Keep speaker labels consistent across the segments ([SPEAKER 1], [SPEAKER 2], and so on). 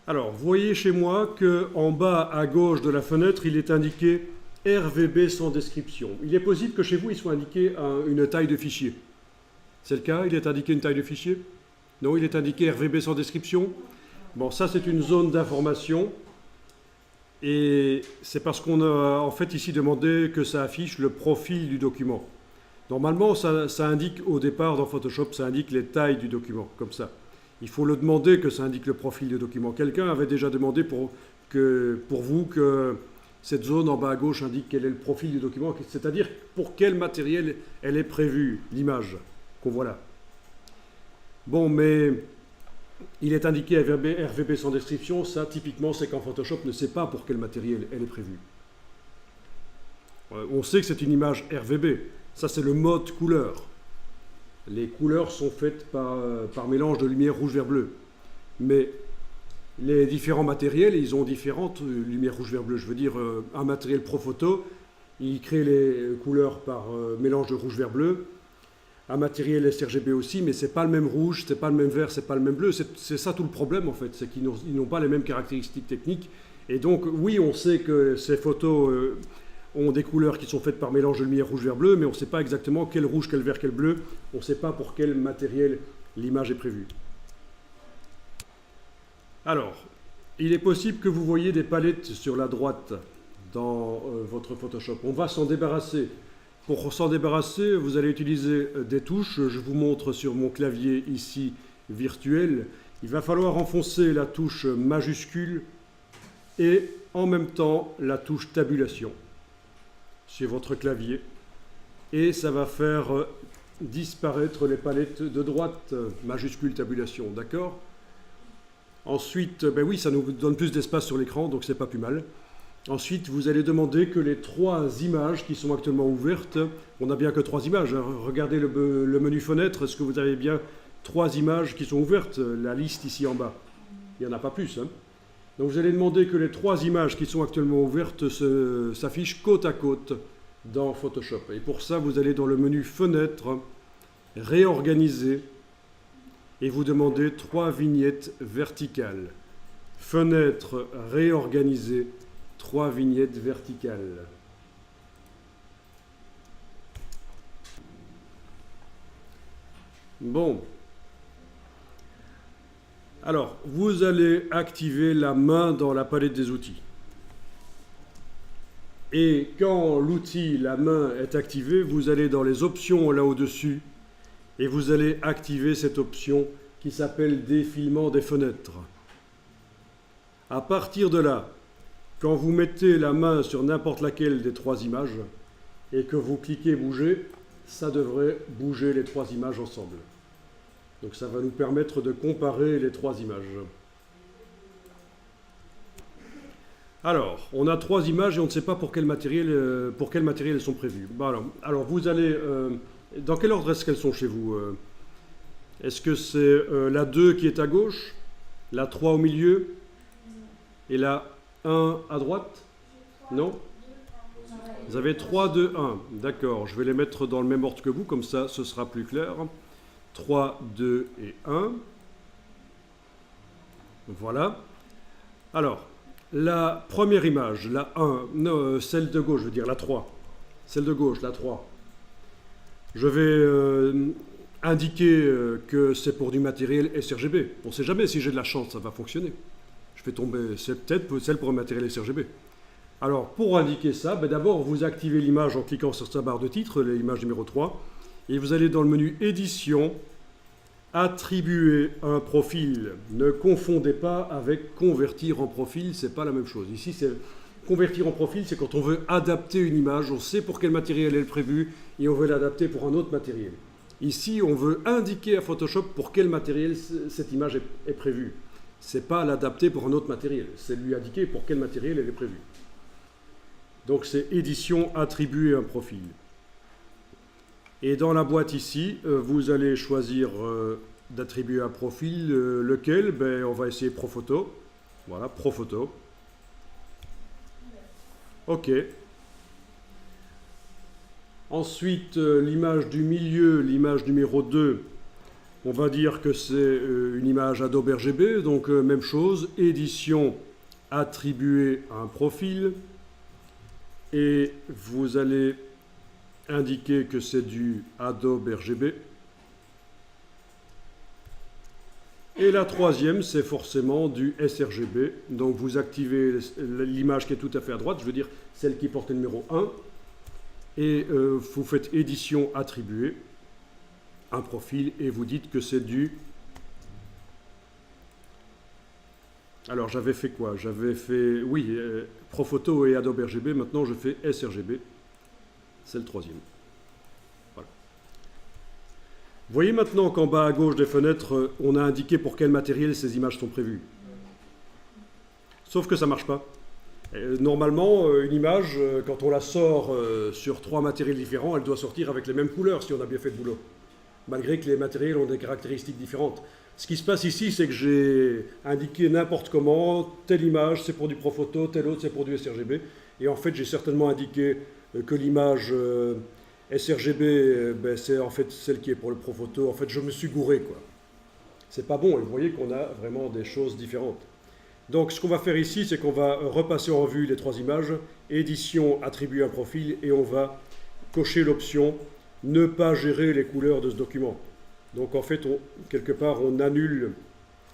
[SPEAKER 1] Alors, vous voyez chez moi qu'en bas à gauche de la fenêtre, il est indiqué RVB sans description. Il est possible que chez vous, il soit indiqué une taille de fichier. C'est le cas? Il est indiqué une taille de fichier? Non, il est indiqué RVB sans description. Bon, ça c'est une zone d'information. Et c'est parce qu'on a en fait ici demandé que ça affiche le profil du document. Normalement, ça indique au départ dans Photoshop, ça indique les tailles du document, comme ça. Il faut le demander que ça indique le profil du document. Quelqu'un avait déjà demandé pour vous que cette zone en bas à gauche indique quel est le profil du document, c'est-à-dire pour quel matériel elle est prévue, l'image qu'on voit là. Bon, mais il est indiqué RVB sans description, ça typiquement c'est quand Photoshop ne sait pas pour quel matériel elle est prévue. On sait que c'est une image RVB, ça c'est le mode couleur. Les couleurs sont faites par mélange de lumière rouge, vert, bleu. Mais les différents matériels, ils ont différentes lumières rouge, vert, bleu. Je veux dire, un matériel Profoto, il crée les couleurs par mélange de rouge, vert, bleu. Un matériel sRGB aussi, mais c'est pas le même rouge, c'est pas le même vert, c'est pas le même bleu. C'est ça tout le problème en fait, c'est qu'ils n'ont pas les mêmes caractéristiques techniques. Et donc, oui, on sait que ces photos ont des couleurs qui sont faites par mélange de lumière rouge, vert, bleu, mais on ne sait pas exactement quel rouge, quel vert, quel bleu. On ne sait pas pour quel matériel l'image est prévue. Alors, il est possible que vous voyez des palettes sur la droite dans votre Photoshop. On va s'en débarrasser. Pour s'en débarrasser, vous allez utiliser des touches. Je vous montre sur mon clavier ici virtuel. Il va falloir enfoncer la touche majuscule et en même temps la touche tabulation sur votre clavier. Et ça va faire disparaître les palettes de droite, majuscule tabulation, d'accord? Ensuite, ben oui, ça nous donne plus d'espace sur l'écran, donc c'est pas plus mal. Ensuite, vous allez demander que les 3 images qui sont actuellement ouvertes, on n'a bien que 3 images, hein. Regardez le menu fenêtre, est-ce que vous avez bien 3 images qui sont ouvertes? La liste ici en bas, il n'y en a pas plus, hein. Donc vous allez demander que les 3 images qui sont actuellement ouvertes s'affichent côte à côte dans Photoshop. Et pour ça, vous allez dans le menu fenêtre, réorganiser, et vous demandez 3 vignettes verticales. Fenêtre réorganisée, 3 vignettes verticales. Bon. Alors, vous allez activer la main dans la palette des outils. Et quand l'outil, la main, est activée, vous allez dans les options là au-dessus et vous allez activer cette option qui s'appelle défilement des fenêtres. À partir de là, quand vous mettez la main sur n'importe laquelle des 3 images et que vous cliquez bouger, ça devrait bouger les 3 images ensemble. Donc ça va nous permettre de comparer les 3 images. Alors, on a 3 images et on ne sait pas pour quel matériel elles sont prévues. Bon, alors vous allez... dans quel ordre est-ce qu'elles sont chez vous? Est-ce que c'est la 2 qui est à gauche, la 3 au milieu et la 1 à droite? Non? Vous avez 3, 2, 1. D'accord, je vais les mettre dans le même ordre que vous, comme ça ce sera plus clair. 3, 2 et 1. Voilà. Alors, la première image, la 1, non, celle de gauche, je veux dire la 3. Celle de gauche, la 3. Je vais indiquer que c'est pour du matériel sRGB. On ne sait jamais, si j'ai de la chance, ça va fonctionner. Je fais tomber, c'est peut-être celle pour un matériel sRGB. Alors, pour indiquer ça, ben d'abord, vous activez l'image en cliquant sur sa barre de titre, l'image numéro 3, et vous allez dans le menu Édition, Attribuer un profil. Ne confondez pas avec convertir en profil, c'est pas la même chose. Ici, c'est convertir en profil, c'est quand on veut adapter une image, on sait pour quel matériel elle est prévue, et on veut l'adapter pour un autre matériel. Ici, on veut indiquer à Photoshop pour quel matériel cette image est prévue. C'est pas l'adapter pour un autre matériel, c'est lui indiquer pour quel matériel elle est prévue. Donc c'est édition, attribuer un profil. Et dans la boîte ici, vous allez choisir d'attribuer un profil, lequel, ben, on va essayer Profoto. Voilà, Profoto. OK. Ensuite, l'image du milieu, l'image numéro 2, On va dire que c'est une image Adobe RGB, donc même chose, édition, attribuer un profil, et vous allez indiquer que c'est du Adobe RGB. Et la troisième, c'est forcément du sRGB. Donc vous activez l'image qui est tout à fait à droite, je veux dire celle qui porte le numéro 1, et vous faites édition, attribuer un profil, et vous dites que c'est du... Alors j'avais fait quoi? J'avais fait, oui, Profoto et Adobe RGB, maintenant je fais sRGB, c'est le troisième. Voilà. Vous voyez maintenant qu'en bas à gauche des fenêtres, on a indiqué pour quel matériel ces images sont prévues. Sauf que ça ne marche pas. Normalement, une image, quand on la sort sur 3 matériels différents, elle doit sortir avec les mêmes couleurs si on a bien fait le boulot, malgré que les matériels ont des caractéristiques différentes. Ce qui se passe ici, c'est que j'ai indiqué n'importe comment, telle image c'est pour du Profoto, telle autre c'est pour du sRGB, et en fait j'ai certainement indiqué que l'image sRGB, c'est en fait celle qui est pour le Profoto. En fait, je me suis gouré, quoi. C'est pas bon, et vous voyez qu'on a vraiment des choses différentes. Donc ce qu'on va faire ici, c'est qu'on va repasser en revue les 3 images, édition, attribuer un profil, et on va cocher l'option ne pas gérer les couleurs de ce document. Donc en fait, quelque part, on annule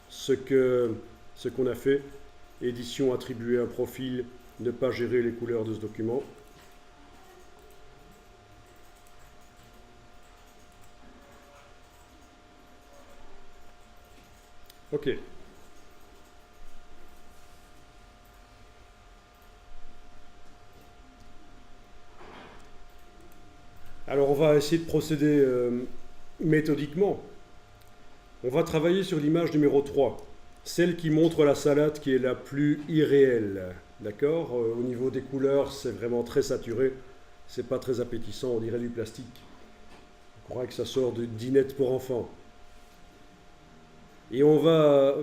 [SPEAKER 1] ce qu'on a fait. Édition, attribuer un profil, ne pas gérer les couleurs de ce document. OK. Alors on va essayer de procéder méthodiquement. On va travailler sur l'image numéro 3, celle qui montre la salade qui est la plus irréelle. D'accord? Au niveau des couleurs, c'est vraiment très saturé. C'est pas très appétissant, on dirait du plastique. On croirait que ça sort de dinette pour enfants. Et on va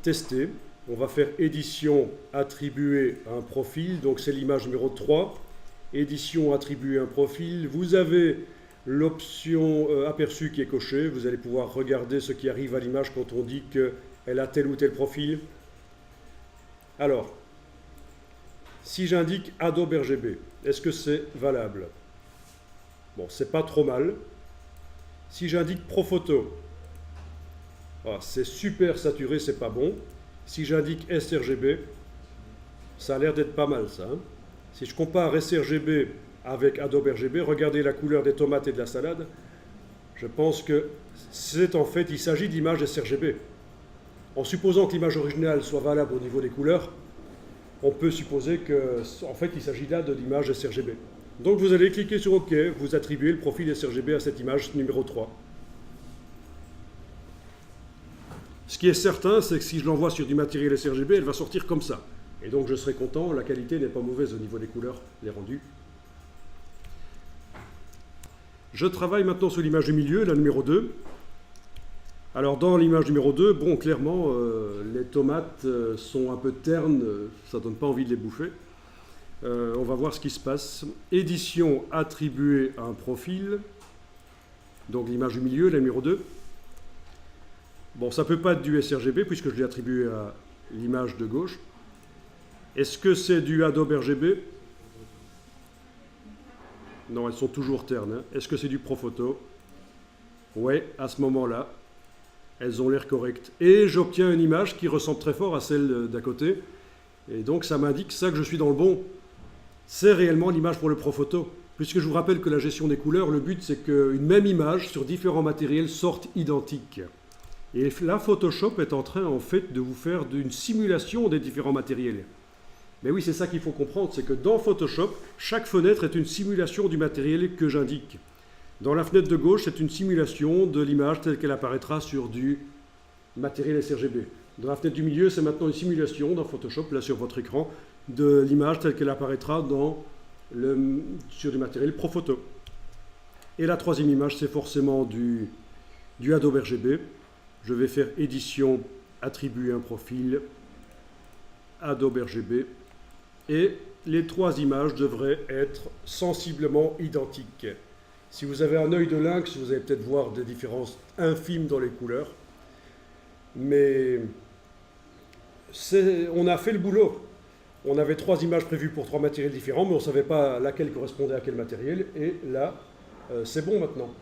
[SPEAKER 1] tester. On va faire édition, attribuer un profil. Donc c'est l'image numéro 3. Édition, attribuer un profil. Vous avez l'option aperçu qui est cochée. Vous allez pouvoir regarder ce qui arrive à l'image quand on dit qu'elle a tel ou tel profil. Alors, si j'indique Adobe RGB, est-ce que c'est valable? Bon, c'est pas trop mal. Si j'indique Profoto, c'est super saturé, c'est pas bon. Si j'indique sRGB, ça a l'air d'être pas mal, ça. Hein. Si je compare sRGB avec Adobe RGB, regardez la couleur des tomates et de la salade. Je pense que c'est en fait, il s'agit d'images sRGB. En supposant que l'image originale soit valable au niveau des couleurs, on peut supposer que, en fait, il s'agit là de l'image sRGB. Donc vous allez cliquer sur OK, vous attribuez le profil sRGB à cette image numéro 3. Ce qui est certain, c'est que si je l'envoie sur du matériel sRGB, elle va sortir comme ça. Et donc je serai content, la qualité n'est pas mauvaise au niveau des couleurs, les rendus. Je travaille maintenant sur l'image du milieu, la numéro 2. Alors dans l'image numéro 2, bon, clairement, les tomates sont un peu ternes, ça ne donne pas envie de les bouffer. On va voir ce qui se passe. Édition, attribuer un profil. Donc l'image du milieu, la numéro 2. Bon, ça ne peut pas être du sRGB puisque je l'ai attribué à l'image de gauche. Est-ce que c'est du Adobe RGB? Non, elles sont toujours ternes. Hein. Est-ce que c'est du Profoto? Oui, à ce moment-là, elles ont l'air correctes. Et j'obtiens une image qui ressemble très fort à celle d'à côté. Et donc ça m'indique ça que je suis dans le bon. C'est réellement l'image pour le Profoto. Puisque je vous rappelle que la gestion des couleurs, le but c'est qu'une même image sur différents matériels sorte identique. Et là, Photoshop est en train en fait de vous faire une simulation des différents matériels. Mais oui, c'est ça qu'il faut comprendre, c'est que dans Photoshop, chaque fenêtre est une simulation du matériel que j'indique. Dans la fenêtre de gauche, c'est une simulation de l'image telle qu'elle apparaîtra sur du matériel sRGB. Dans la fenêtre du milieu, c'est maintenant une simulation dans Photoshop, là sur votre écran, de l'image telle qu'elle apparaîtra sur du matériel Profoto. Et la troisième image, c'est forcément du Adobe RGB. Je vais faire édition, attribuer un profil, Adobe RGB. Et les 3 images devraient être sensiblement identiques. Si vous avez un œil de lynx, vous allez peut-être voir des différences infimes dans les couleurs. Mais on a fait le boulot. On avait 3 images prévues pour 3 matériels différents, mais on ne savait pas laquelle correspondait à quel matériel. Et là, c'est bon maintenant.